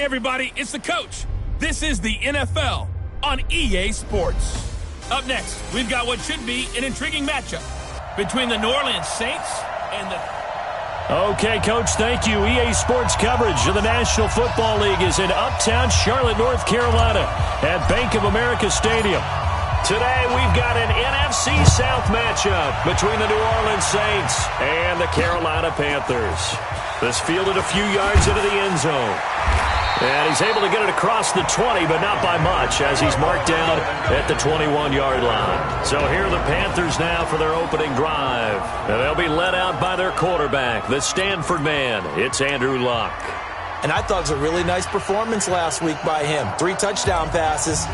Hey, everybody, it's the coach. This is the NFL on EA Sports. Up next, we've got what should be an intriguing matchup between the New Orleans Saints and the... Okay, Coach, thank you. EA Sports coverage of the National Football League is in uptown Charlotte, North Carolina at Bank of America Stadium. Today, we've got an NFC South matchup between the New Orleans Saints and the Carolina Panthers. This fielded a few yards into the end zone. And he's able to get it across the 20, but not by much, as he's marked down at the 21-yard line. So here are the Panthers now for their opening drive. And they'll be led out by their quarterback, the Stanford man. It's Andrew Luck. And I thought it was a really nice performance last week by him. 3 touchdown passes.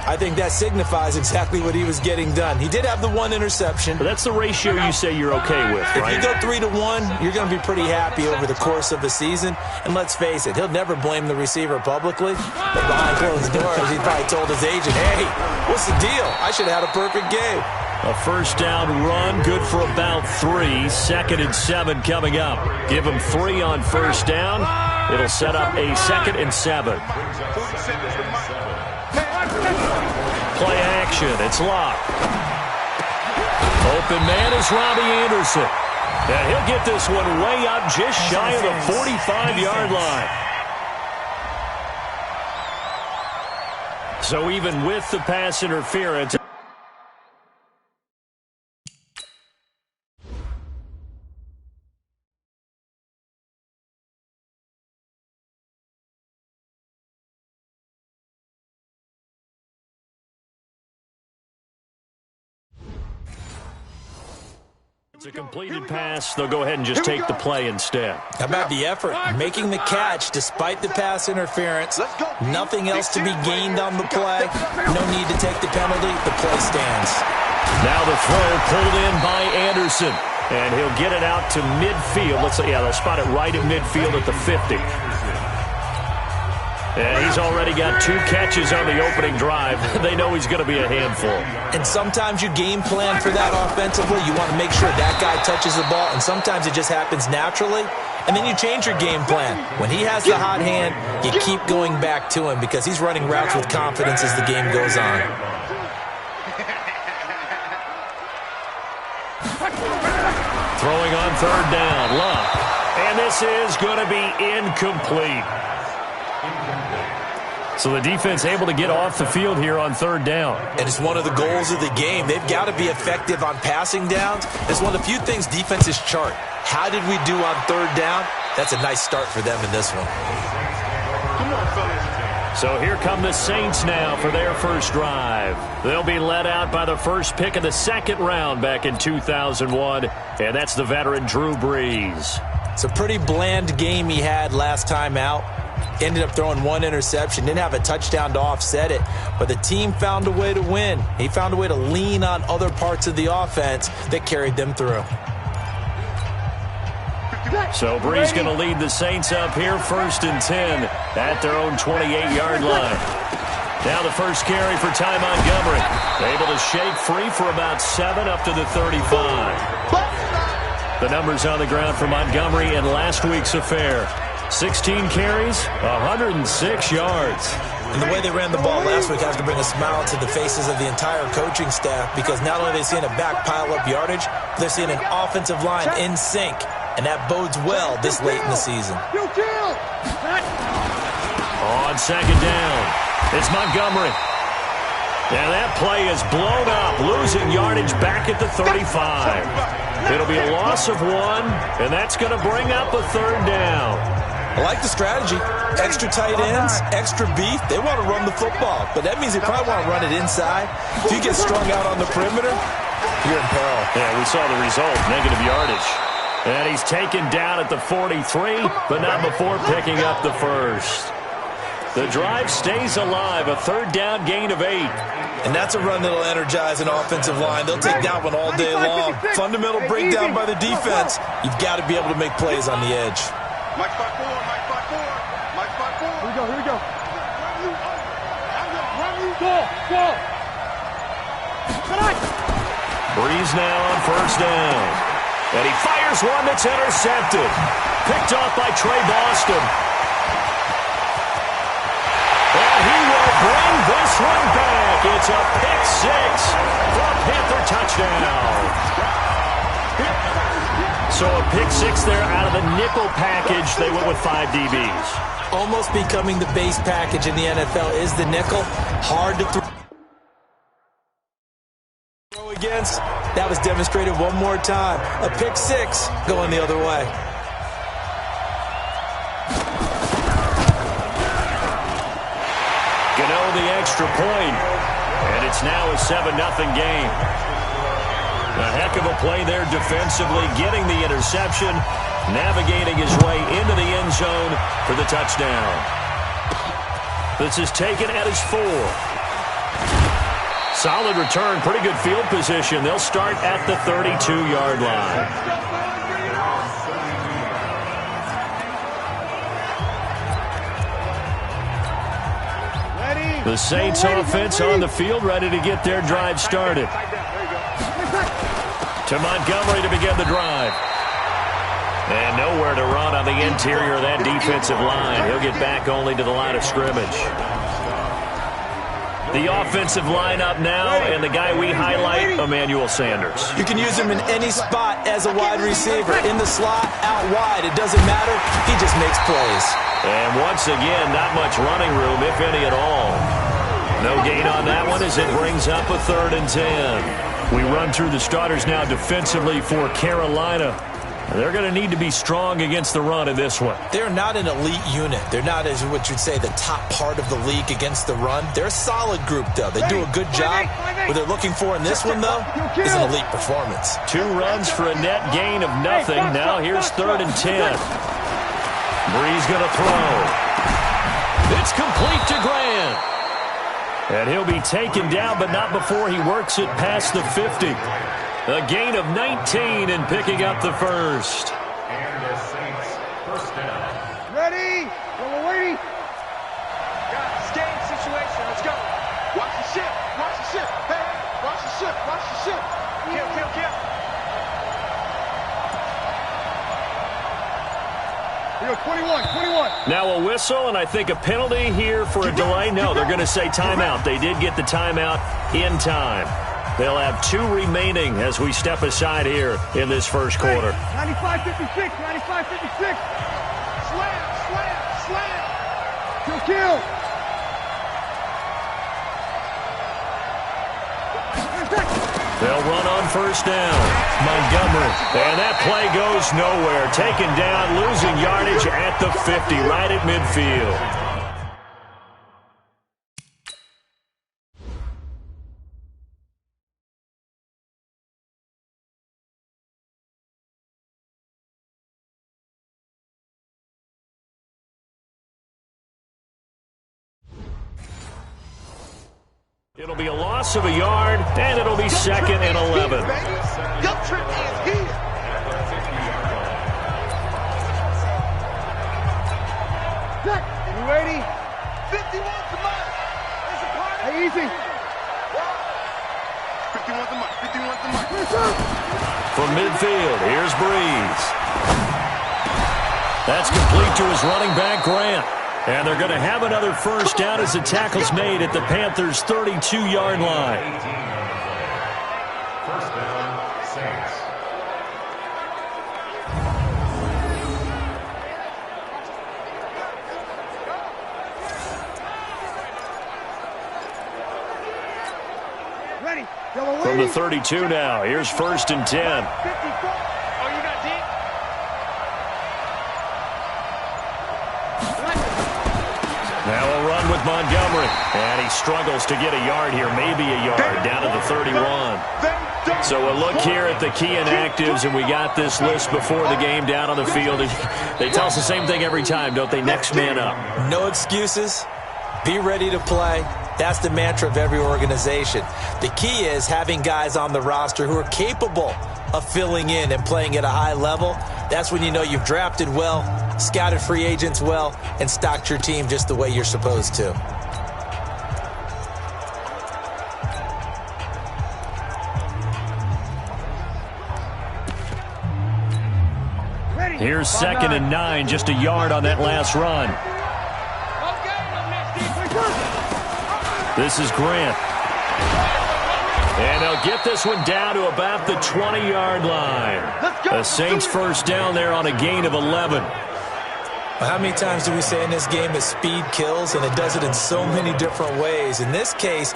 I think that signifies exactly what he was getting done. He did have the 1 interception. But that's the ratio you say you're okay with, right? If you go 3-1, you're going to be pretty happy over the course of the season. And let's face it, he'll never blame the receiver publicly. But behind closed doors, he probably told his agent, hey, what's the deal? I should have had a perfect game. A first down run, good for about 3. 2nd and 7 coming up. Give him 3 on first down. It'll set up a 2nd and 7. Play action. It's Luck. Open man is Robbie Anderson. And he'll get this one way up just shy of the 45-yard line. So even with the pass interference... It's a completed pass. They'll go ahead and just take the play instead. How about the effort? Making the catch despite the pass interference. Nothing else to be gained on the play. No need to take the penalty. The play stands. Now the throw pulled in by Anderson. And he'll get it out to midfield. They'll spot it right at midfield at the 50. And he's already got 2 catches on the opening drive. They know he's going to be a handful. And sometimes you game plan for that offensively. You want to make sure that guy touches the ball, and sometimes it just happens naturally. And then you change your game plan. When he has the hot hand, you keep going back to him because he's running routes with confidence as the game goes on. Throwing on 3rd down, Luck. And this is going to be incomplete. So the defense able to get off the field here on 3rd down. And it's one of the goals of the game. They've got to be effective on passing downs. It's one of the few things defenses chart. How did we do on 3rd down? That's a nice start for them in this one. So here come the Saints now for their first drive. They'll be led out by the first pick of the 2nd round back in 2001. And that's the veteran Drew Brees. It's a pretty bland game he had last time out. Ended up throwing 1 interception. Didn't have a touchdown to offset it. But the team found a way to win. He found a way to lean on other parts of the offense that carried them through. So Brees going to lead the Saints up here 1st and 10 at their own 28-yard line. Now the first carry for Ty Montgomery. Able to shake free for about 7 up to the 35. The numbers on the ground for Montgomery in last week's affair. 16 carries, 106 yards. And the way they ran the ball last week has to bring a smile to the faces of the entire coaching staff because not only are they seeing a back pile up yardage, they're seeing an offensive line in sync, and that bodes well this late in the season. On 2nd down, it's Montgomery. And that play is blown up, losing yardage back at the 35. It'll be a loss of 1, and that's going to bring up a 3rd down. I like the strategy. Extra tight ends, extra beef. They want to run the football, but that means they probably want to run it inside. If you get strung out on the perimeter, you're in peril. Yeah, we saw the result, negative yardage. And he's taken down at the 43, but not before picking up the first. The drive stays alive, a 3rd down gain of 8. And that's a run that'll energize an offensive line. They'll take that one all day long. Fundamental breakdown by the defense. You've got to be able to make plays on the edge. Mike 5-4, Mike 5-4, Mike 5-4. Here we go. Brees now on first down. And he fires one that's intercepted. Picked off by Trey Boston. this one back. It's a pick six for a Panther touchdown. So a pick six there out of the nickel package. They went with 5 DBs. Almost becoming the base package in the NFL is the nickel. Hard to throw against. That was demonstrated one more time. A pick six going the other way. Gano the extra point. And it's now a 7-0 game. A heck of a play there defensively, getting the interception, navigating his way into the end zone for the touchdown. This is taken at his 4. Solid return, pretty good field position. They'll start at the 32-yard line. The Saints offense on the field, ready to get their drive started. To Montgomery to begin the drive. And nowhere to run on the interior of that defensive line. He'll get back only to the line of scrimmage. The offensive lineup now, and the guy we highlight, Emmanuel Sanders. You can use him in any spot as a wide receiver. In the slot, out wide. It doesn't matter. He just makes plays. And once again, not much running room, if any at all. No gain on that one as it brings up a 3rd and 10. We run through the starters now defensively for Carolina. They're going to need to be strong against the run in this one. They're not an elite unit. They're not, as what you'd say, the top part of the league against the run. They're a solid group, though. They do a good job. What they're looking for in this one, though, is an elite performance. 2 runs for a net gain of nothing. Now here's 3rd and 10. Bree's going to throw. It's complete to Grant. And he'll be taken down, but not before he works it past the 50. A gain of 19 and picking up the first. And the Saints first down. Ready? We're waiting. Got this game situation. Let's go. Watch the ship. Watch the ship. Hey, watch the ship. Watch the ship. Kill. Here, 21. Now a whistle, and I think a penalty here for a delay. No, they're going to say timeout. They did get the timeout in time. They'll have 2 remaining as we step aside here in this first quarter. 95-56. Slam. Kill. They'll run on first down. Montgomery. And that play goes nowhere. Taken down, losing yardage at the 50, right at midfield. It'll be a loss of a yard, and it'll be 2nd and 11. Your trip is here. You ready? 51 to Mike. Hey, easy. 51 to Mike. From midfield, here's Breeze. That's complete to his running back, Grant. And they're going to have another first down as the tackle's made at the Panthers' 32-yard line. First down, Saints. Ready? From the 32 now, here's 1st and 10. 54. Now a run with Montgomery. And he struggles to get a yard here, maybe a yard, down to the 31. So a look here at the key inactives, and we got this list before the game down on the field. They tell us the same thing every time, don't they? Next man up. No excuses. Be ready to play. That's the mantra of every organization. The key is having guys on the roster who are capable of filling in and playing at a high level. That's when you know you've drafted well, scouted free agents well, and stocked your team just the way you're supposed to. Here's 2nd and 9, just a yard on that last run. This is Grant. And they'll get this one down to about the 20-yard line. The Saints first down there on a gain of 11. Well, how many times do we say in this game that speed kills, and it does it in so many different ways? In this case,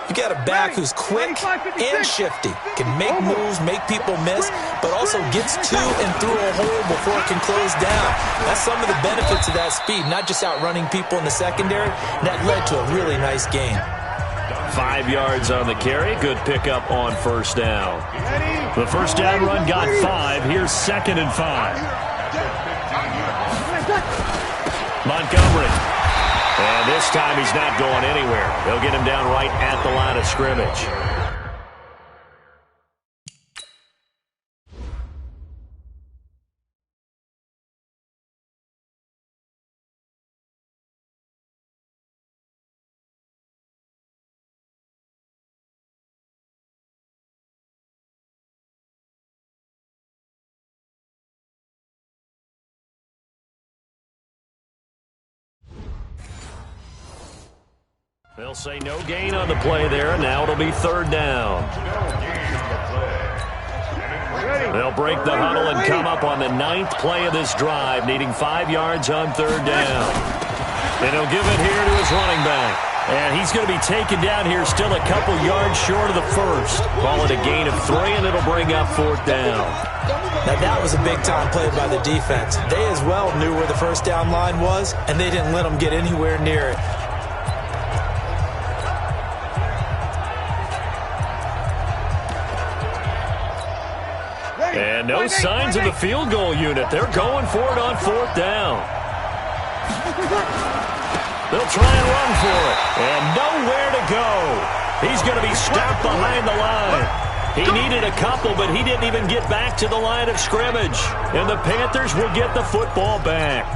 you got a back who's quick and shifty, can make moves, make people miss, but also gets to and through a hole before it can close down. That's some of the benefits of that speed, not just outrunning people in the secondary. And that led to a really nice game. 5 yards on the carry. Good pickup on first down. The first down run got 5. Here's 2nd and 5. Montgomery. And this time he's not going anywhere. They'll get him down right at the line of scrimmage. They'll say no gain on the play there. Now it'll be 3rd down. They'll break the huddle and come up on the 9th play of this drive, needing 5 yards on 3rd down. And he'll give it here to his running back. And he's going to be taken down here still a couple yards short of the first. Call it a gain of 3, and it'll bring up 4th down. Now that was a big-time play by the defense. They as well knew where the first down line was, and they didn't let them get anywhere near it. And no signs of the field goal unit. They're going for it on 4th down. They'll try and run for it. And nowhere to go. He's going to be stopped behind the line. He needed a couple, but he didn't even get back to the line of scrimmage. And the Panthers will get the football back.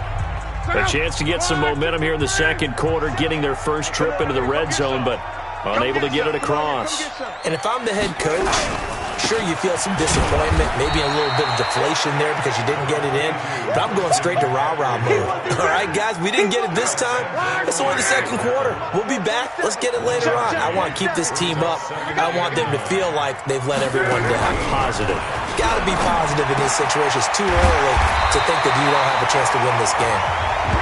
A chance to get some momentum here in the 2nd quarter, getting their first trip into the red zone, but unable to get it across. And if I'm the head coach, sure, you feel some disappointment, maybe a little bit of deflation there because you didn't get it in, but I'm going straight to rah-rah mode. All right, guys, we didn't get it this time. It's only the 2nd quarter. We'll be back. Let's get it later on. I want to keep this team up. I want them to feel like they've let everyone down. Positive. Got to be positive in these situations. Too early to think that you don't have a chance to win this game.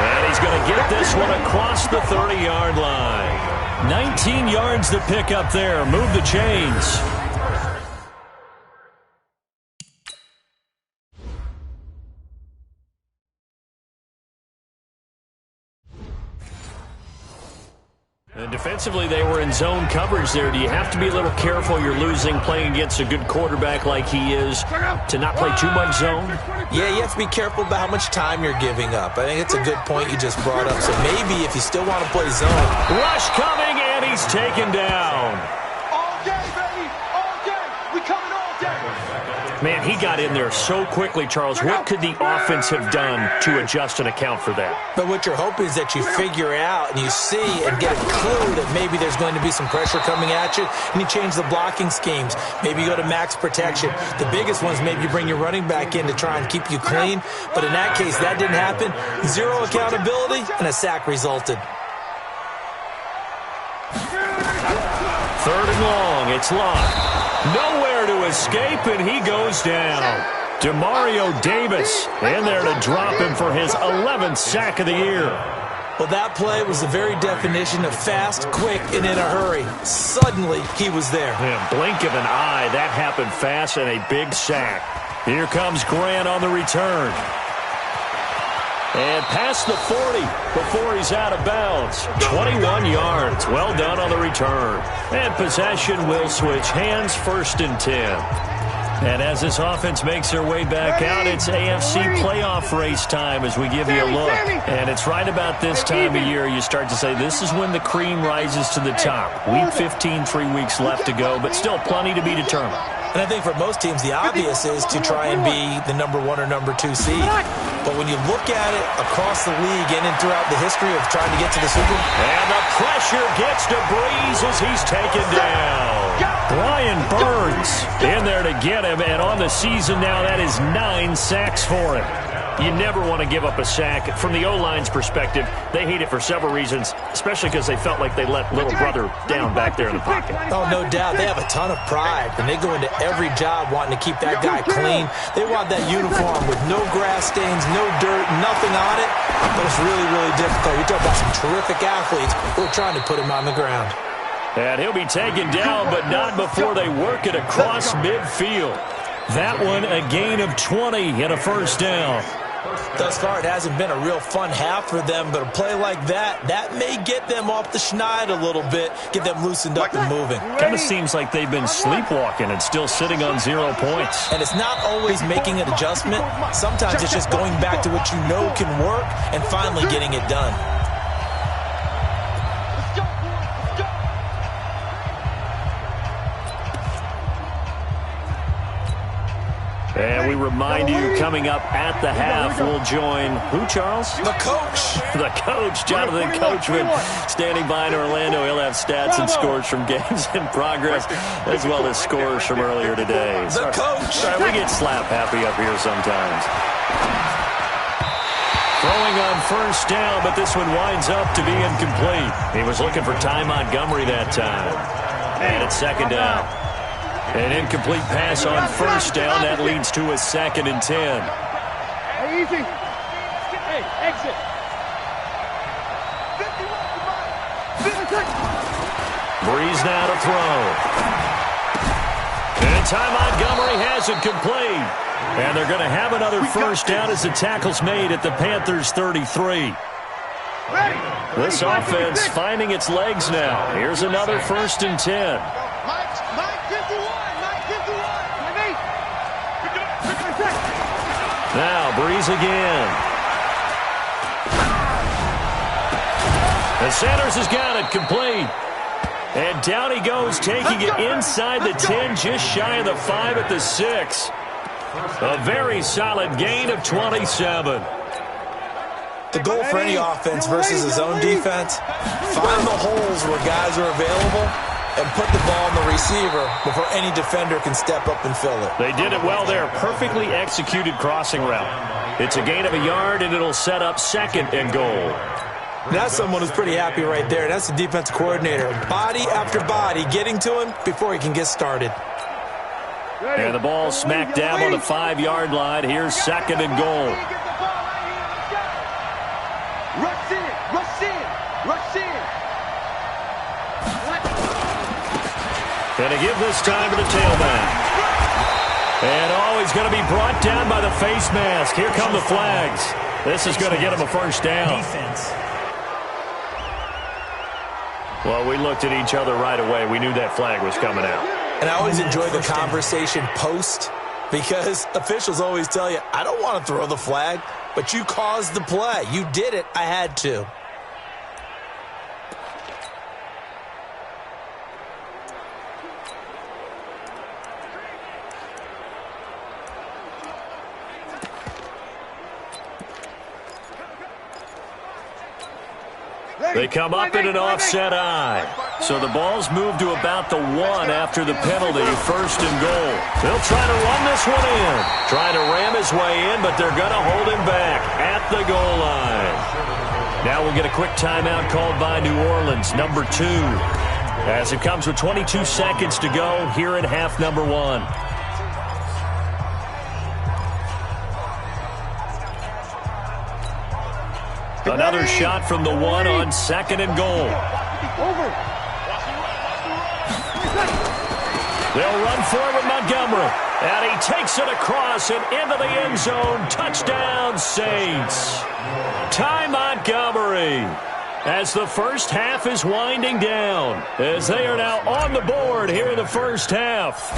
And he's going to get this one across the 30-yard line. 19 yards to pick up there. Move the chains. And defensively, they were in zone coverage there. Do you have to be a little careful? You're losing, playing against a good quarterback like he is, to not play too much zone? Yeah, you have to be careful about how much time you're giving up. I think it's a good point you just brought up. So maybe if you still want to play zone. Rush coming, and he's taken down. All day, baby. All day. We coming all day. Man, he got in there so quickly, Charles. What could the offense have done to adjust and account for that? But what you're hoping is that you figure out and you see and get a clue that maybe there's going to be some pressure coming at you, and you change the blocking schemes. Maybe you go to max protection. The biggest ones, maybe you bring your running back in to try and keep you clean. But in that case, that didn't happen. Zero accountability, and a sack resulted. 3rd and long. It's locked. Nowhere to escape, and he goes down. Demario Davis in there to drop him for his 11th sack of the year. Well, that play was the very definition of fast, quick, and in a hurry. Suddenly, he was there. Yeah, blink of an eye. That happened fast, and a big sack. Here comes Grant on the return. And past the 40 before he's out of bounds. 21 yards. Well done on the return. And possession will switch hands, 1st and 10. And as this offense makes their way back out, it's AFC playoff race time as we give you a look. And it's right about this time of year you start to say this is when the cream rises to the top. Week 15, 3 weeks left to go, but still plenty to be determined. And I think for most teams, the obvious is to try and be the number 1 or number 2 seed. But when you look at it across the league and throughout the history of trying to get to the Super Bowl. And the pressure gets to Breeze as he's taken down. Brian Burns in there to get him. And on the season now, that is 9 sacks for him. You never want to give up a sack. From the O-line's perspective, they hate it for several reasons, especially because they felt like they let little brother down back there in the pocket. Oh, no doubt. They have a ton of pride, and they go into every job wanting to keep that guy clean. They want that uniform with no grass stains, no dirt, nothing on it. But it's really, really difficult. You're talking about some terrific athletes who are trying to put him on the ground. And he'll be taken down, but not before they work it across midfield. That one, a gain of 20 and a first down. Thus far, it hasn't been a real fun half for them, but a play like that may get them off the schneid a little bit, get them loosened up and moving. Kind of seems like they've been sleepwalking and still sitting on 0 points. And it's not always making an adjustment. Sometimes it's just going back to what you know can work and finally getting it done. And we remind you, coming up at the half, we'll join who, Charles? The coach. The coach, Jonathan Coachman, standing by in Orlando. He'll have stats and scores from games in progress, as well as scores from earlier today. The coach. Sorry, we get slap happy up here sometimes. Throwing on first down, but this one winds up to be incomplete. He was looking for Ty Montgomery that time. And it's second down. An incomplete pass on first down. That leads to a 2nd and 10. Hey, easy. Hey, exit. Breeze now to throw. And Ty Montgomery has it complete. And they're going to have another first down as the tackle's made at the Panthers' 33. This offense finding its legs now. Here's another 1st and 10. Now, Breeze again. And Sanders has got it complete. And down he goes, taking it inside the 10, just shy of the 5 at the 6. A very solid gain of 27. The goal for any offense versus his own defense, find the holes where guys are available and put the ball in the receiver before any defender can step up and fill it. They did it well there. Perfectly executed crossing route. It's a gain of a yard, and it'll set up 2nd and goal. That's someone who's pretty happy right there. That's the defense coordinator. Body after body getting to him before he can get started. And the ball smacked down on the 5-yard line. Here's 2nd and goal. Rush in, rush in, rush in. And to give this time to the tailback. And he's going to be brought down by the face mask. Here come the flags. This is going to get him a first down. Defense. Well, we looked at each other right away. We knew that flag was coming out. And I always enjoy the conversation post because officials always tell you, I don't want to throw the flag, but you caused the play. You did it. I had to. They come up in an offset eye. So the ball's moved to about the 1 after the penalty, 1st and goal. They'll try to run this one in. Trying to ram his way in, but they're going to hold him back at the goal line. Now we'll get a quick timeout called by New Orleans, number 2. As it comes with 22 seconds to go here at half number 1. Another shot from the 1 on 2nd and goal. They'll run forward with Montgomery. And he takes it across and into the end zone. Touchdown, Saints. Ty Montgomery. As the first half is winding down. As they are now on the board here in the first half.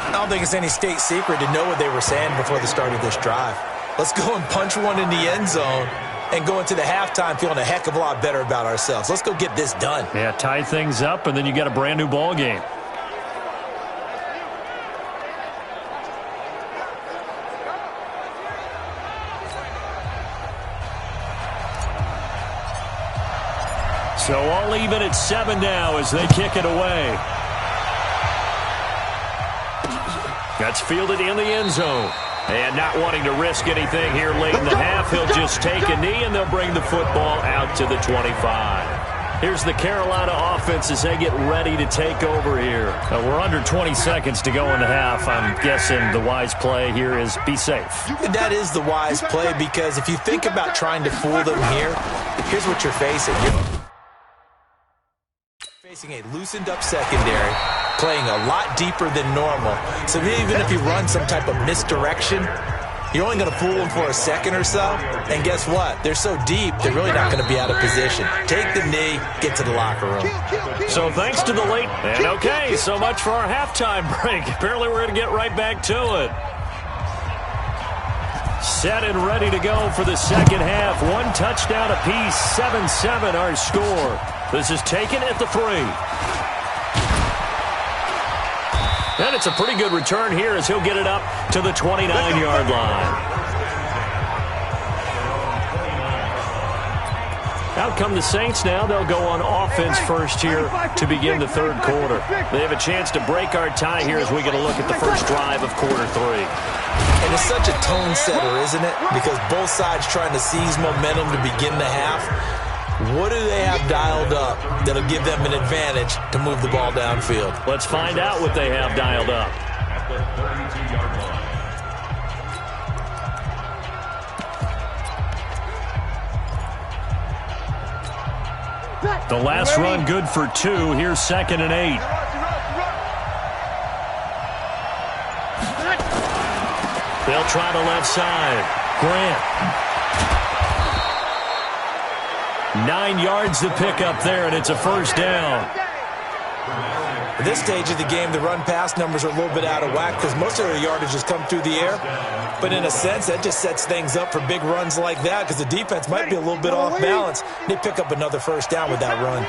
I don't think it's any state secret to know what they were saying before the start of this drive. Let's go and punch one in the end zone and go into the halftime feeling a heck of a lot better about ourselves. Let's go get this done. Yeah, tie things up, and then you got a brand new ball game. So all even at 7 now as they kick it away. That's fielded in the end zone. And not wanting to risk anything here late in the half, he'll just take a knee, and they'll bring the football out to the 25. Here's the Carolina offense as they get ready to take over here. We're under 20 seconds to go in the half. I'm guessing the wise play here is be safe. That is the wise play, because if you think about trying to fool them here, here's what you're facing. You're facing a loosened up secondary, playing a lot deeper than normal. So even if you run some type of misdirection, you're only going to fool them for a second or so. And guess what? They're so deep, they're really not going to be out of position. Take the knee, get to the locker room. So thanks to the late. And okay, so much for our halftime break. Apparently we're going to get right back to it. Set and ready to go for the second half. One touchdown apiece, 7-7 our score. This is taken at the 3. And it's a pretty good return here as he'll get it up to the 29-yard line. Out come the Saints now. They'll go on offense first here to begin the third quarter. They have a chance to break our tie here as we get a look at the first drive of quarter 3. And it's such a tone setter, isn't it? Because both sides trying to seize momentum to begin the half. What do they have dialed up that'll give them an advantage to move the ball downfield? Let's find out what they have dialed up. The last run good for 2. Here's 2nd and 8. They'll try the left side. Grant. 9 yards to pick up there, and it's a first down. At this stage of the game, the run-pass numbers are a little bit out of whack because most of their yardage has come through the air. But in a sense, that just sets things up for big runs like that because the defense might be a little bit off balance. They pick up another first down with that run.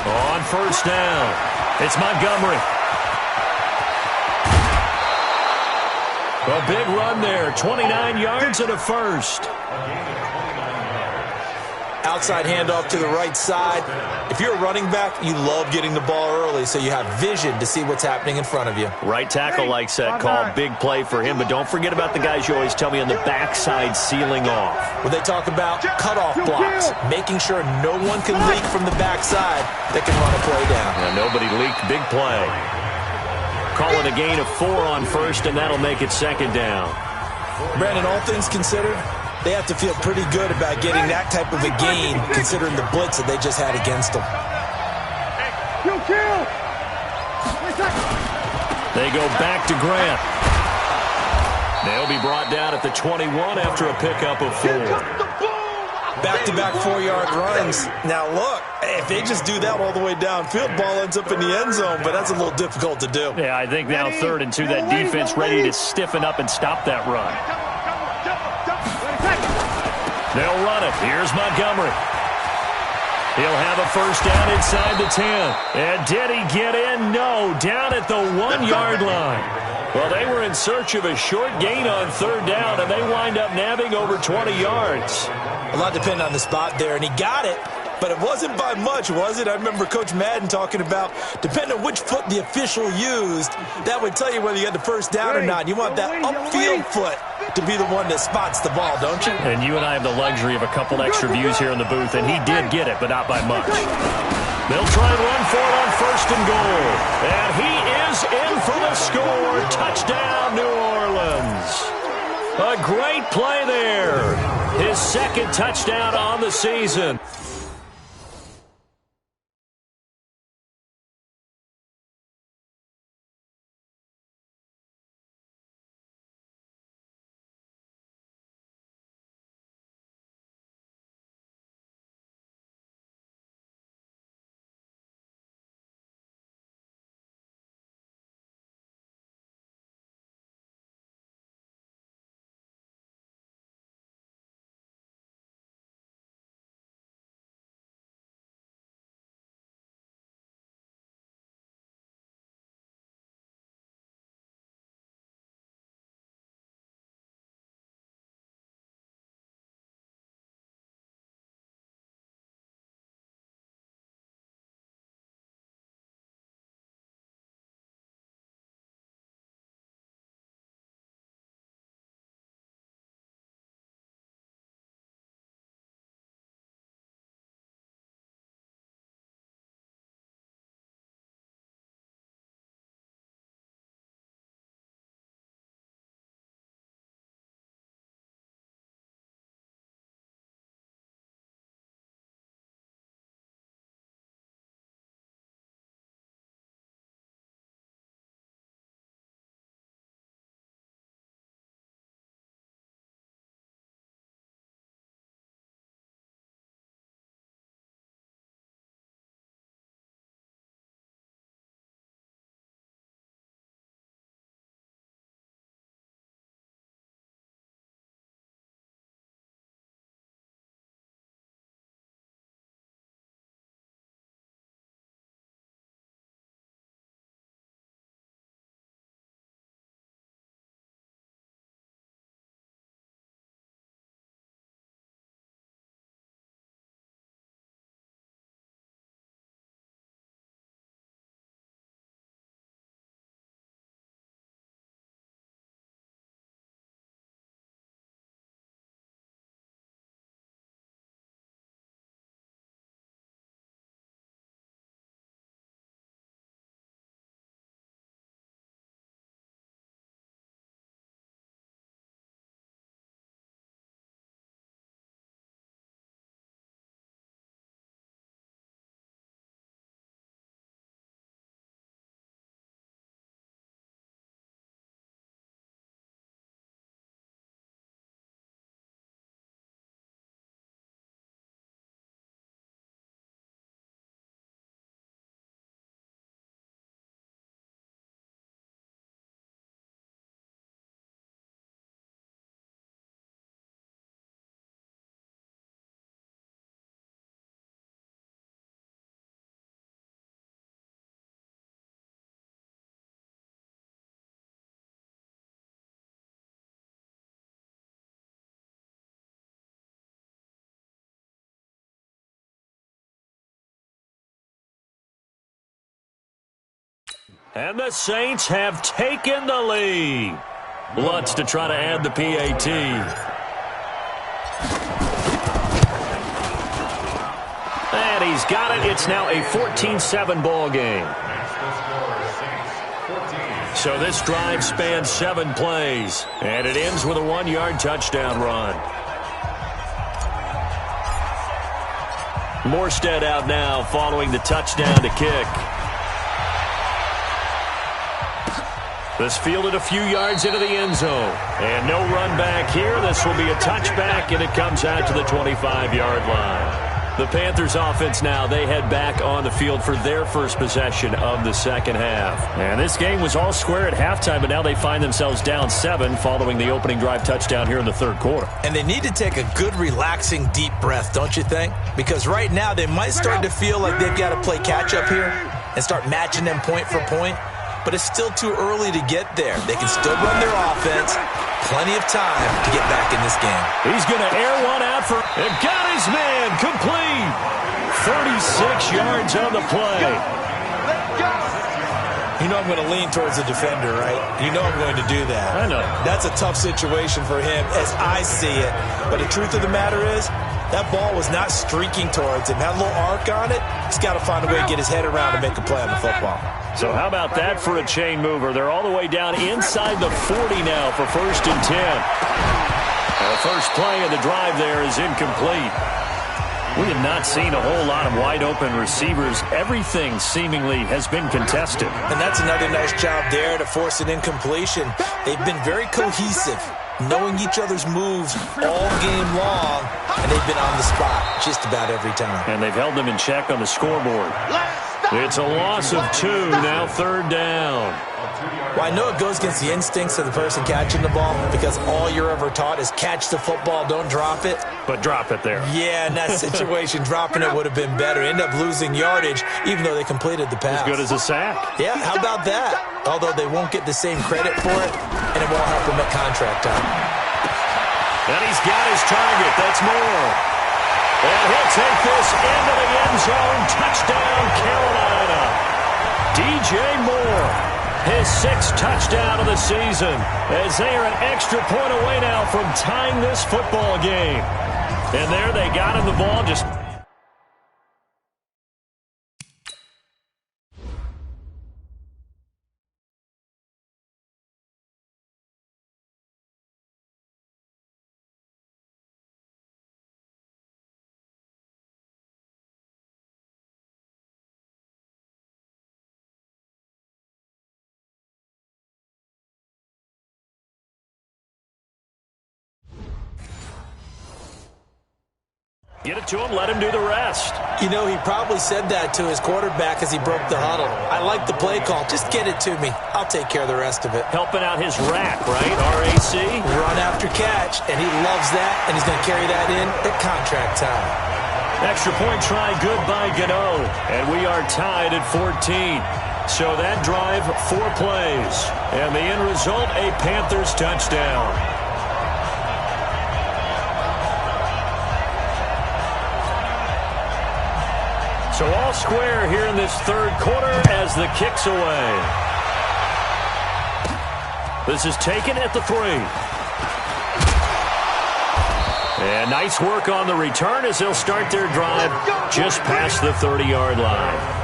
On first down, it's Montgomery. A big run there, 29 yards and a first. Outside handoff to the right side. If you're a running back, you love getting the ball early so you have vision to see what's happening in front of you. Right tackle likes that call. Big play for him, but don't forget about the guys you always tell me on the backside sealing off. Well, they talk about cutoff blocks, making sure no one can leak from the backside that can run a play down. Yeah, nobody leaked. Big play. Call it a gain of 4 on first, and that'll make it 2nd down. Brandon, all things considered, they have to feel pretty good about getting that type of a gain considering the blitz that they just had against them. They go back to Grant. They'll be brought down at the 21 after a pickup of 4. Back-to-back 4-yard runs. Now, look, if they just do that all the way downfield, ball ends up in the end zone, but that's a little difficult to do. Yeah, I think now 3rd and 2, that defense ready to stiffen up and stop that run. They'll run it. Here's Montgomery. He'll have a first down inside the 10. And did he get in? No, down at the 1-yard line. Well, they were in search of a short gain on 3rd down, and they wind up nabbing over 20 yards. A lot depended on the spot there, and he got it, but it wasn't by much, was it? I remember Coach Madden talking about, depending on which foot the official used, that would tell you whether you had the first down or not. You want that upfield foot to be the one that spots the ball, don't you? And you and I have the luxury of a couple extra views here in the booth, and he did get it, but not by much. They'll try and run for it on 1st and goal. And he is in for the score. Touchdown, New Orleans. A great play there. His 2nd touchdown on the season. And the Saints have taken the lead. Lutz to try to add the PAT. And he's got it. It's now a 14-7 ball game. So this drive spans 7 plays, and it ends with a 1-yard touchdown run. Morstead out now following the touchdown to kick. This fielded a few yards into the end zone. And no run back here. This will be a touchback, and it comes out to the 25-yard line. The Panthers offense now, they head back on the field for their first possession of the second half. And this game was all square at halftime, but now they find themselves down 7 following the opening drive touchdown here in the third quarter. And they need to take a good, relaxing, deep breath, don't you think? Because right now they might start to feel like they've got to play catch-up here and start matching them point for point. But it's still too early to get there. They can still run their offense. Plenty of time to get back in this game. He's going to air one out for... and got his man complete. 36 yards on the play. You know I'm going to lean towards the defender, right? You know I'm going to do that. I know. That's a tough situation for him as I see it. But the truth of the matter is, that ball was not streaking towards him. Had a little arc on it. He's got to find a way to get his head around and make a play on the football. So how about that for a chain mover? They're all the way down inside the 40 now for 1st and 10. The first play of the drive there is incomplete. We have not seen a whole lot of wide-open receivers. Everything seemingly has been contested. And that's another nice job there to force an incompletion. They've been very cohesive, knowing each other's moves all game long, and they've been on the spot just about every time. And they've held them in check on the scoreboard. It's a loss of 2, now 3rd down. Well, I know it goes against the instincts of the person catching the ball because all you're ever taught is catch the football, don't drop it. But drop it there. Yeah, in that situation, dropping it would have been better. End up losing yardage, even though they completed the pass. As good as a sack. Yeah, how about that? Although they won't get the same credit for it, and it won't help them at contract time. And he's got his target. That's Moore. And he'll take this into the end zone. Touchdown, Carolina. DJ Moore, his 6th touchdown of the season, as they are an extra point away now from tying this football game. And there they got him the ball just... Get it to him, let him do the rest. You know, he probably said that to his quarterback as he broke the huddle. I like the play call. Just get it to me. I'll take care of the rest of it. Helping out his rack, right? RAC? Run after catch, and he loves that, and he's going to carry that in at contract time. Extra point try good by Gano, and we are tied at 14. So that drive, 4 plays, and the end result, a Panthers touchdown. So all square here in this third quarter as the kick's away. This is taken at the 3. And nice work on the return as they'll start their drive just past the 30-yard line.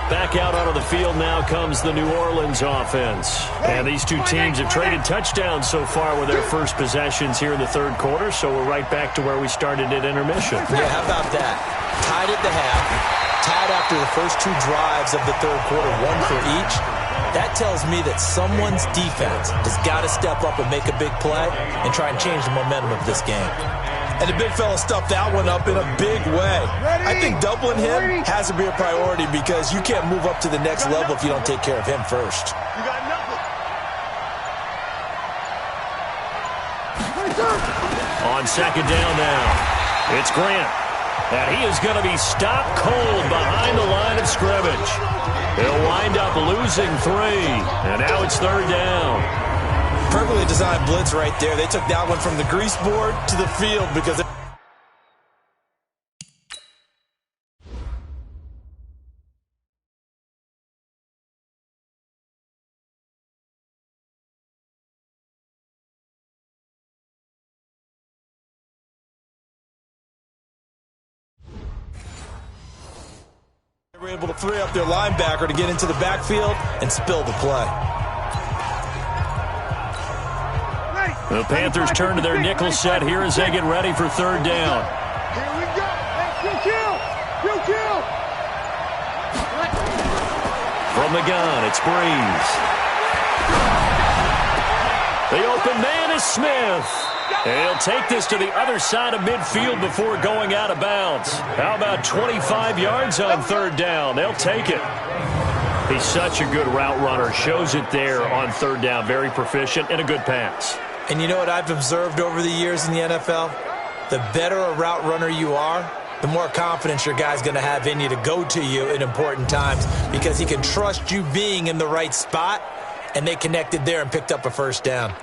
Back out onto the field now comes the New Orleans offense. And these two teams have traded touchdowns so far with their first possessions here in the third quarter, so we're right back to where we started at intermission. Yeah, how about that? Tied at the half, tied after the first 2 drives of the third quarter, 1 for each. That tells me that someone's defense has got to step up and make a big play and try and change the momentum of this game. And the big fella stuffed that one up in a big way. I think doubling him has to be a priority because you can't move up to the next level if you don't take care of him first. You got nothing. On second down now, it's Grant. And he is going to be stopped cold behind the line of scrimmage. He'll wind up losing 3. And now it's 3rd down. Perfectly designed blitz right there. They took that one from the grease board to the field because were able to free up their linebacker to get into the backfield and spill the play. The Panthers turn to their nickel set here as they get ready for third down. Here we go. Hey, kill. From the gun, it's Breeze. The open man is Smith. And he'll take this to the other side of midfield before going out of bounds. How about 25 yards on third down? They'll take it. He's such a good route runner. Shows it there on third down. Very proficient and a good pass. And you know what I've observed over the years in the NFL? The better a route runner you are, the more confidence your guy's going to have in you to go to you in important times because he can trust you being in the right spot, and they connected there and picked up a first down.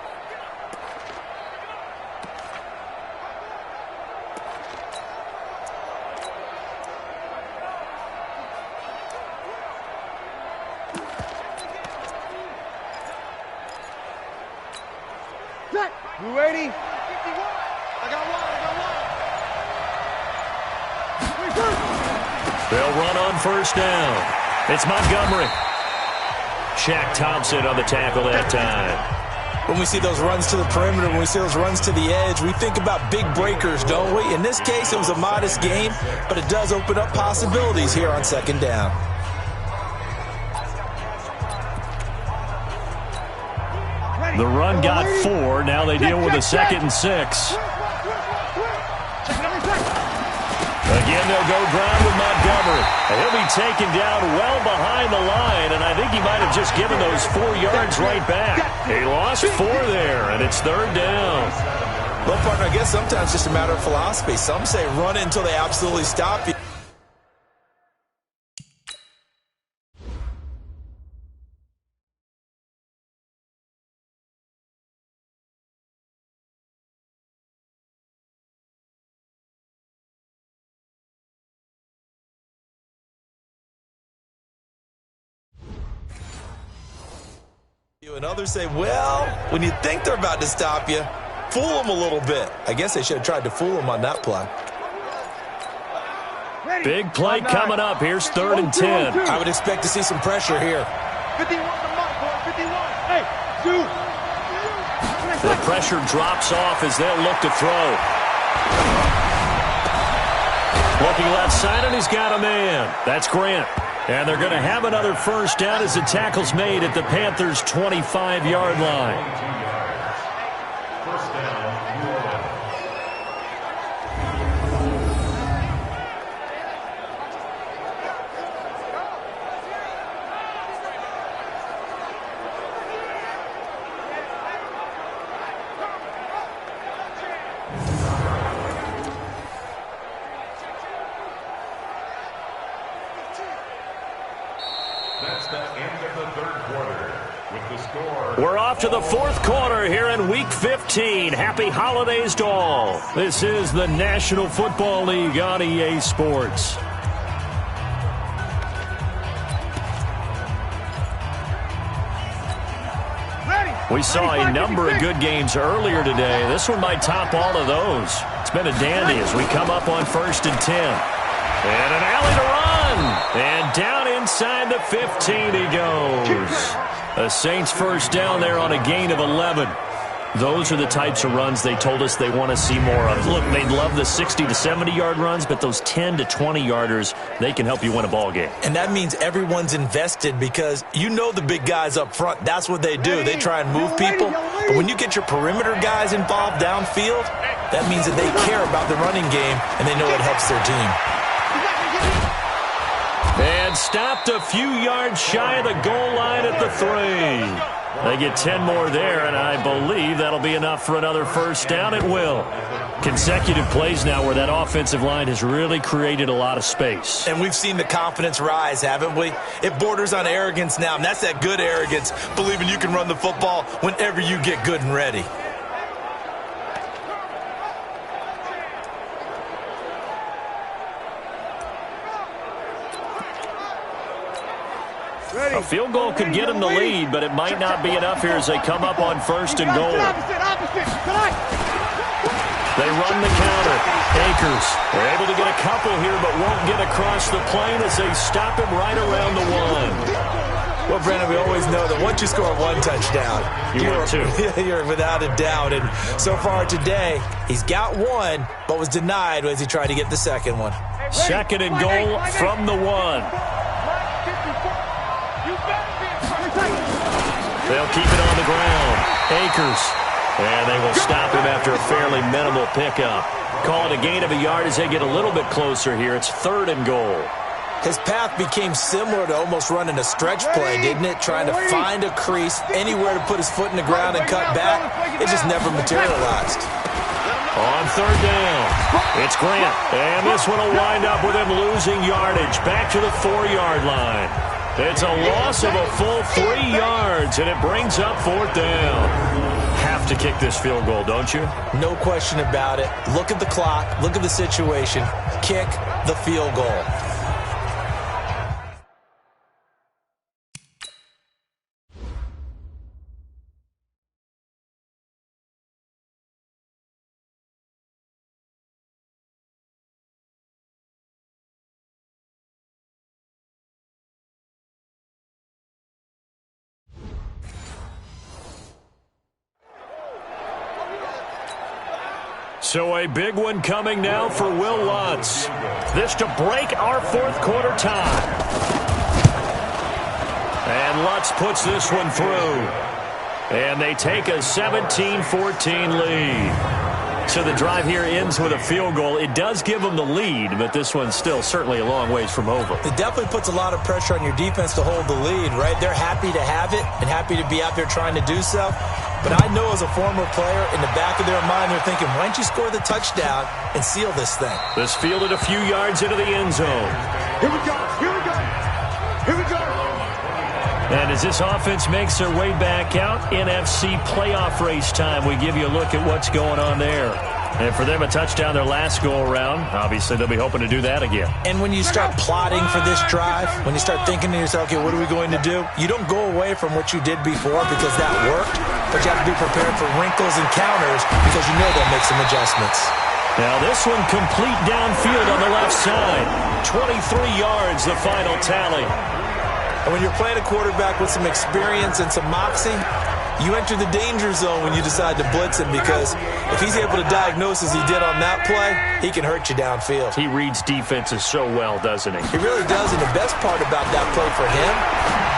You ready? They'll run on first down. It's Montgomery. Shaq Thompson on the tackle that time. When we see those runs to the perimeter, when we see those runs to the edge, we think about big breakers, don't we? In this case, it was a modest gain, but it does open up possibilities here on second down. The run got 4. Now they deal with a 2nd and 6. Again, they'll go ground with Montgomery. And he'll be taken down well behind the line, and I think he might have just given those 4 yards right back. He lost 4 there, and it's third down. Well, partner, I guess sometimes it's just a matter of philosophy. Some say run it until they absolutely stop you. And others say, well, when you think they're about to stop you, fool them a little bit. I guess they should have tried to fool them on that play. Big play coming up. Here's 3rd and 10. I would expect to see some pressure here. 51 to Mike, boy. 51. Hey, 2. The pressure drops off as they'll look to throw. Looking left side, and he's got a man. That's Grant. And they're going to have another first down as the tackle's made at the Panthers' 25-yard line. First down, New Orleans. That's the end of the third quarter with the score. We're off to the fourth quarter here in Week 15. Happy holidays to all. This is the National Football League on EA Sports. We saw a number of good games earlier today. This one might top all of those. It's been a dandy as we come up on 1st and 10. And an alley to run. And down inside the 15 he goes. The Saints first down there on a gain of 11. Those are the types of runs they told us they want to see more of. Look, they'd love the 60 to 70-yard runs, but those 10 to 20-yarders, they can help you win a ball game. And that means everyone's invested because you know the big guys up front, that's what they do. They try and move people. But when you get your perimeter guys involved downfield, that means that they care about the running game and they know it helps their team. And stopped a few yards shy of the goal line at the 3. They get 10 more there, and I believe that'll be enough for another first down. It will. Consecutive plays now where that offensive line has really created a lot of space. And we've seen the confidence rise, haven't we? It borders on arrogance now, and that's that good arrogance, believing you can run the football whenever you get good and ready. A field goal could get them the lead, but it might not be enough here as they come up on 1st and goal. They run the counter. Akers able to get a couple here, but won't get across the plane as they stop him right around the 1. Well, Brandon, we always know that once you score one touchdown, you're without a doubt. And so far today, he's got one, but was denied as he tried to get the second one. Second and goal from the 1. They'll keep it on the ground. Akers. And they will stop him after a fairly minimal pickup. Call it a gain of a yard as they get a little bit closer here. It's 3rd and goal. His path became similar to almost running a stretch play, didn't it? Trying to find a crease, anywhere to put his foot in the ground and cut back. It just never materialized. On 3rd down, it's Grant. And this one will wind up with him losing yardage. Back to the 4-yard line. It's a loss of a full 3 yards, and it brings up 4th down. Have to kick this field goal, don't you? No question about it. Look at the clock. Look at the situation. Kick the field goal. So a big one coming now for Will Lutz. This to break our 4th quarter tie. And Lutz puts this one through. And they take a 17-14 lead. So the drive here ends with a field goal. It does give them the lead, but this one's still certainly a long ways from over. It definitely puts a lot of pressure on your defense to hold the lead, right? They're happy to have it and happy to be out there trying to do so. But I know as a former player, in the back of their mind, they're thinking, why don't you score the touchdown and seal this thing? This fielded a few yards into the end zone. Here we go. Here we go. Here we go. And as this offense makes their way back out, NFC playoff race time, we give you a look at what's going on there. And for them, a touchdown their last go-around. Obviously, they'll be hoping to do that again. And when you start plotting for this drive, when you start thinking to yourself, okay, what are we going to do? You don't go away from what you did before because that worked, but you have to be prepared for wrinkles and counters because you know they'll make some adjustments. Now this one complete downfield on the left side. 23 yards, the final tally. And when you're playing a quarterback with some experience and some moxie, you enter the danger zone when you decide to blitz him because if he's able to diagnose as he did on that play, he can hurt you downfield. He reads defenses so well, doesn't he? He really does, and the best part about that play for him,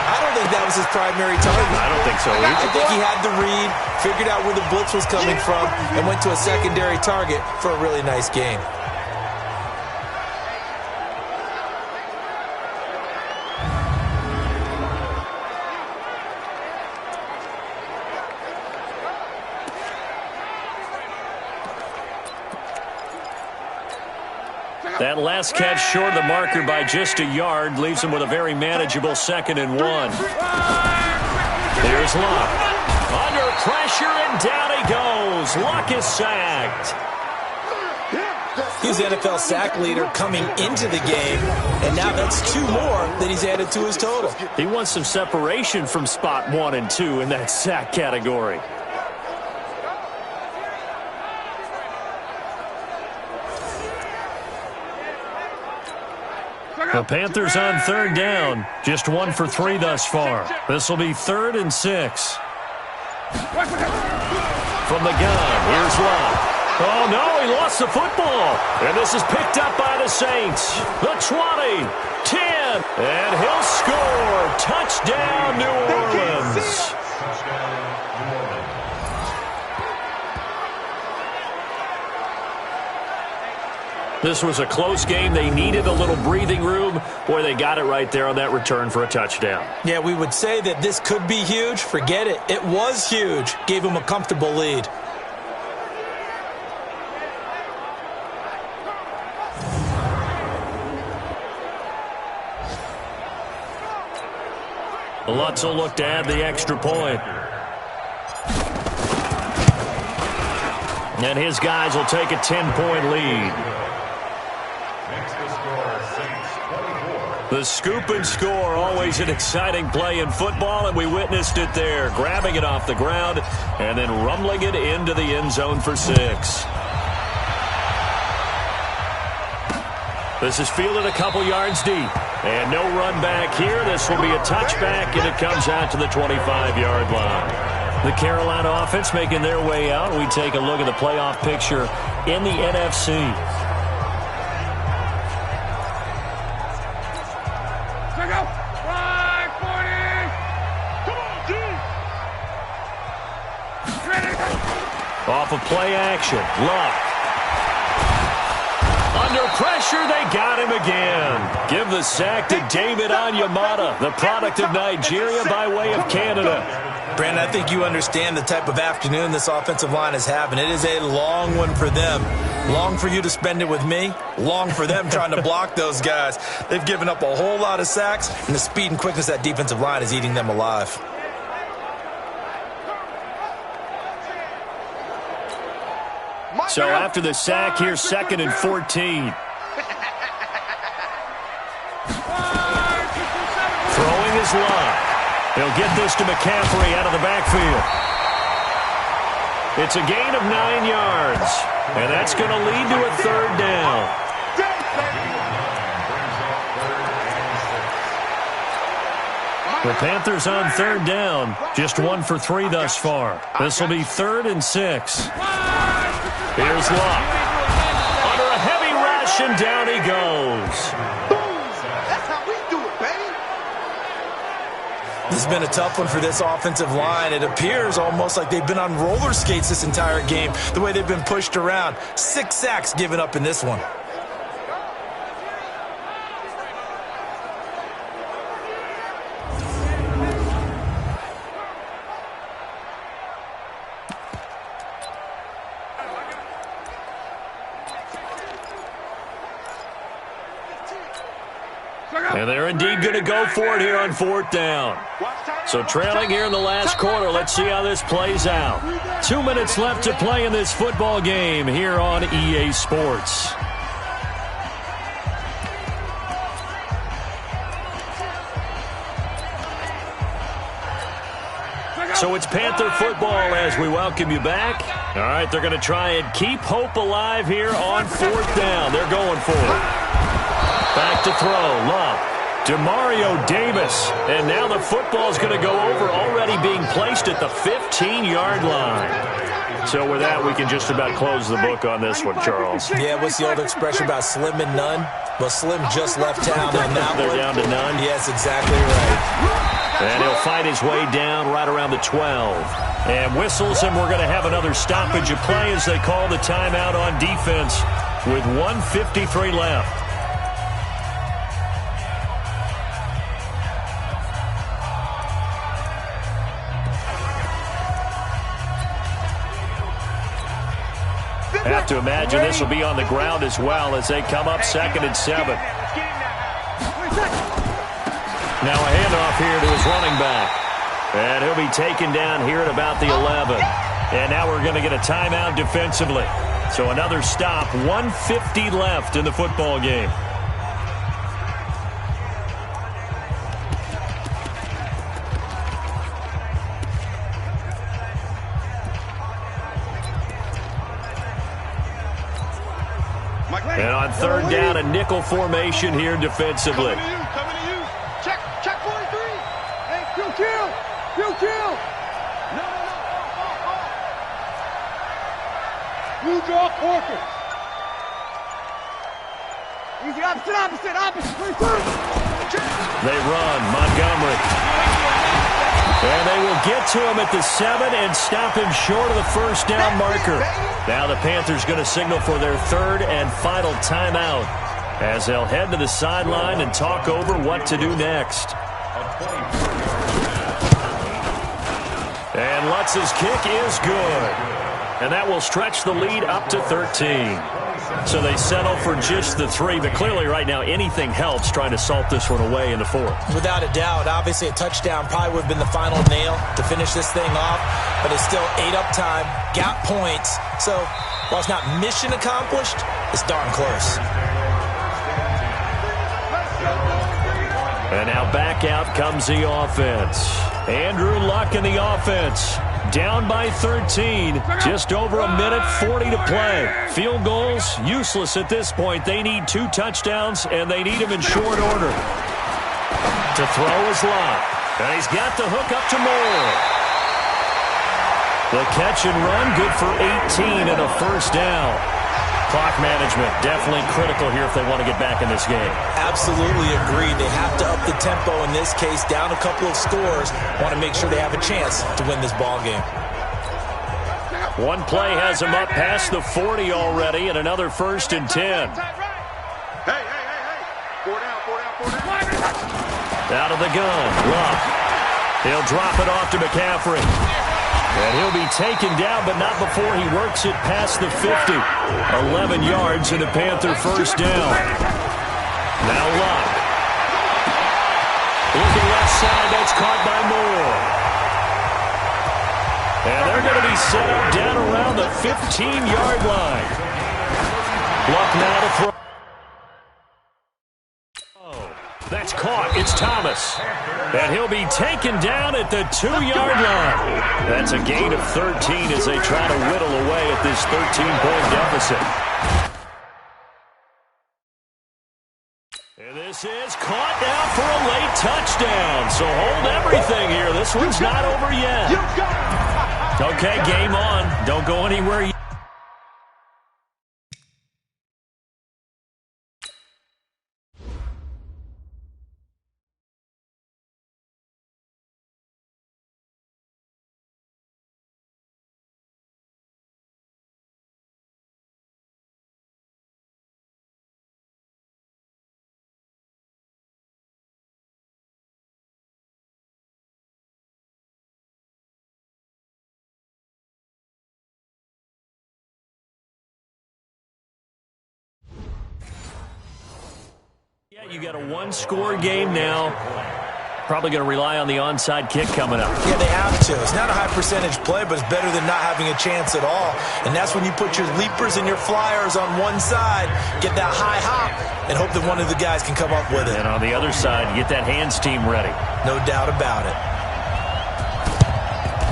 I don't think that was his primary target. I don't think so either. I think he had the read, figured out where the blitz was coming from, and went to a secondary target for a really nice gain. That last catch short of the marker by just a yard leaves him with a very manageable 2nd and 1. Here's Luck. Under pressure, and down he goes. Luck is sacked. He was the NFL sack leader coming into the game, and now that's 2 more that he's added to his total. He wants some separation from spot 1 and 2 in that sack category. The Panthers on 3rd down. Just 1 for 3 thus far. This will be 3rd and 6. From the gun, here's Luck. Oh, no, he lost the football. And this is picked up by the Saints. The 20, 10, and he'll score. Touchdown, New Orleans. This was a close game. They needed a little breathing room. Boy, they got it right there on that return for a touchdown. Yeah, we would say that this could be huge. Forget it. It was huge. Gave him a comfortable lead. Lutz will look to add the extra point. And his guys will take a 10-point lead. The scoop and score, always an exciting play in football, and we witnessed it there, grabbing it off the ground and then rumbling it into the end zone for 6. This is fielded a couple yards deep. And no run back here. This will be a touchback, and it comes out to the 25-yard line. The Carolina offense making their way out. We take a look at the playoff picture in the NFC. Check out. 540. Come on, G. Off of play action. Luck. Under pressure, they got him again. Give the sack to David Onyemata, the product of Nigeria by way of Canada. Brandon, I think you understand the type of afternoon this offensive line is having. It is a long one for them. Long for you to spend it with me. Long for them trying to block those guys. They've given up a whole lot of sacks, and the speed and quickness of that defensive line is eating them alive. So after the sack, here's 2nd and 14. Throwing his line. He'll get this to McCaffrey out of the backfield. It's a gain of 9 yards, and that's going to lead to a 3rd down. The Panthers on 3rd down, just 1 for 3 thus far. This will be 3rd and 6. Here's Luck. Under a heavy rush, and down he goes. That's how we do it, baby. This has been a tough one for this offensive line. It appears almost like they've been on roller skates this entire game, the way they've been pushed around. 6 sacks given up in this one. And they're indeed going to go for it here on 4th down. So trailing here in the last quarter. Let's see how this plays out. 2 minutes left to play in this football game here on EA Sports. So it's Panther football as we welcome you back. All right, they're going to try and keep hope alive here on 4th down. They're going for it. Back to throw, Love. Demario Davis. And now the football's going to go over, already being placed at the 15-yard line. So with that, we can just about close the book on this one, Charles. Yeah, what's the old expression about slim and none? Well, Slim just left town on that They're one. down to none. Yes, exactly right. And he'll fight his way down right around the 12. And whistles, and we're going to have another stoppage of play as they call the timeout on defense with 1:53 left. Have to imagine this will be on the ground as well as they come up 2nd and 7. Now a handoff here to his running back. And he'll be taken down here at about the 11. And now we're going to get a timeout defensively. So another stop, 1:50 left in the football game. And on 3rd down, a nickel formation here defensively. Coming to you. Check 43. Hey, kill. No. You draw Corker. Easy, opposite. 22. They run, Montgomery. And they will get to him at the 7 and stop him short of the 1st down marker. Now the Panthers going to signal for their 3rd and final timeout as they'll head to the sideline and talk over what to do next. And Lutz's kick is good. And that will stretch the lead up to 13. So they settle for just the 3, but clearly right now anything helps trying to salt this one away in the 4th. Without a doubt, obviously a touchdown probably would have been the final nail to finish this thing off, but it's still 8 up time, got points, so while it's not mission accomplished, it's darn close. And now back out comes the offense. Andrew Luck in the offense. Down by 13. Just over a minute 40 to play. Field goals, useless at this point. They need 2 touchdowns, and they need them in short order. To throw is Luck. And he's got the hook up to Moore. The catch and run, good for 18 and a first down. Clock management, definitely critical here if they want to get back in this game. Absolutely agree. They have to up the tempo in this case, down a couple of scores. Want to make sure they have a chance to win this ball game. One play has them up past the 40 already, and another 1st and 10. Hey. 4 down. Out of the gun, Luck. He'll drop it off to McCaffrey. And he'll be taken down, but not before he works it past the 50. 11 yards and a Panther first down. Now Luck. Looking left side, that's caught by Moore. And they're going to be set up down around the 15-yard line. Luck now to throw. That's caught. It's Thomas. And he'll be taken down at the 2-yard line. That's a gain of 13 as they try to whittle away at this 13-point deficit. And this is caught now for a late touchdown. So hold everything here. This one's not over yet. Okay, game on. Don't go anywhere yet. You got a 1-score game now. Probably going to rely on the onside kick coming up. Yeah, they have to. It's not a high-percentage play, but it's better than not having a chance at all. And that's when you put your leapers and your flyers on one side, get that high hop, and hope that one of the guys can come up with it. And on the other side, get that hands team ready. No doubt about it.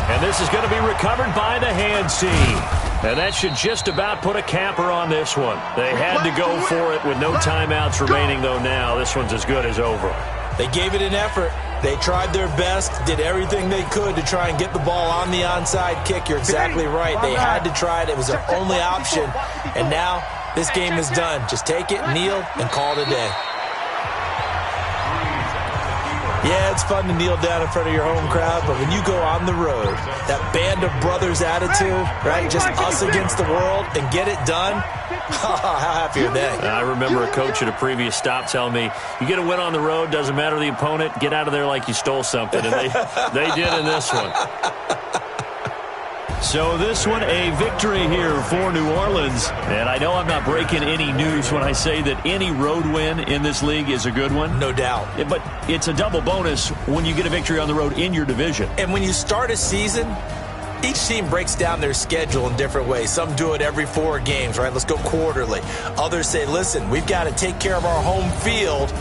And this is going to be recovered by the hands team. And that should just about put a capper on this one. They had to go for it with no timeouts remaining, though now. This one's as good as over. They gave it an effort. They tried their best, did everything they could to try and get the ball on the onside kick. You're exactly right. They had to try it. It was their only option. And now this game is done. Just take it, kneel, and call it a day. Yeah, it's fun to kneel down in front of your home crowd, but when you go on the road, that band of brothers attitude, right, just us against the world, and get it done, how happy are they? I remember a coach at a previous stop telling me, you get a win on the road, doesn't matter the opponent, get out of there like you stole something, and they did in this one. So this one, a victory here for New Orleans. And I know I'm not breaking any news when I say that any road win in this league is a good one. No doubt. But it's a double bonus when you get a victory on the road in your division. And when you start a season, each team breaks down their schedule in different ways. Some do it every 4 games, right? Let's go quarterly. Others say, listen, we've got to take care of our home field.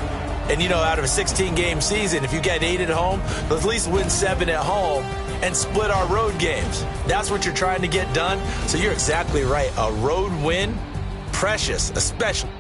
And, you know, out of a 16-game season, if you get 8 at home, let's at least win 7 at home and split our road games. That's what you're trying to get done. So you're exactly right. A road win, precious, especially